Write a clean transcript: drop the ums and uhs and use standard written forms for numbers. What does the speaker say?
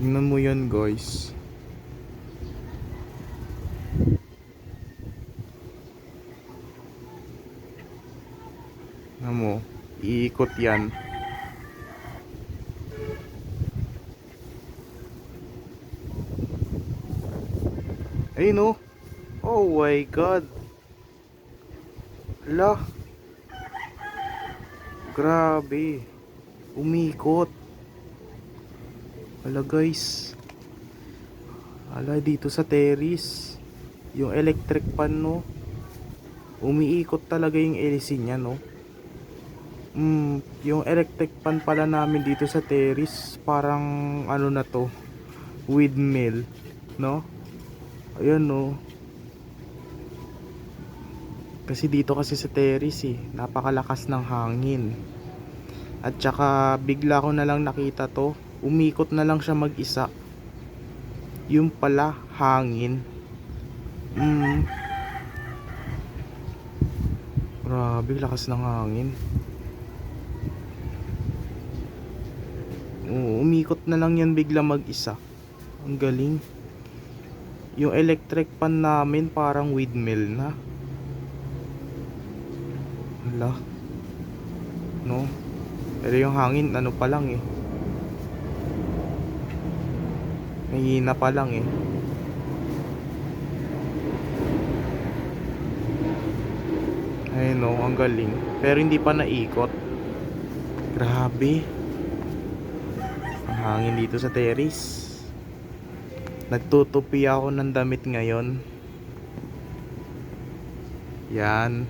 Tingnan mo yan, guys. Tingnan mo, iikot yan. Ayun oh. Oh my god. Lah. Grabe. Umikot. Hala guys. Hala dito sa terrace. Yung electric pan no. Umiikot talaga yung LC niya no. Yung electric pan pala namin dito sa terrace. Parang ano na to. Windmill. No. Ayan no. Kasi dito kasi sa terrace napakalakas ng hangin. At saka bigla ko na lang nakita to. Umikot na lang siya mag-isa. Yung pala hangin. Grabe lakas ng hangin. Umikot na lang yan bigla mag-isa. Ang galing. Yung electric pan namin parang windmill na. Hala. No? Pero yung hangin ano pa lang mahina pa lang Ayun no, ang galing. Pero hindi pa naikot. Grabe. Ang hangin dito sa terrace. Nagtutupi ako ng damit ngayon. Yan.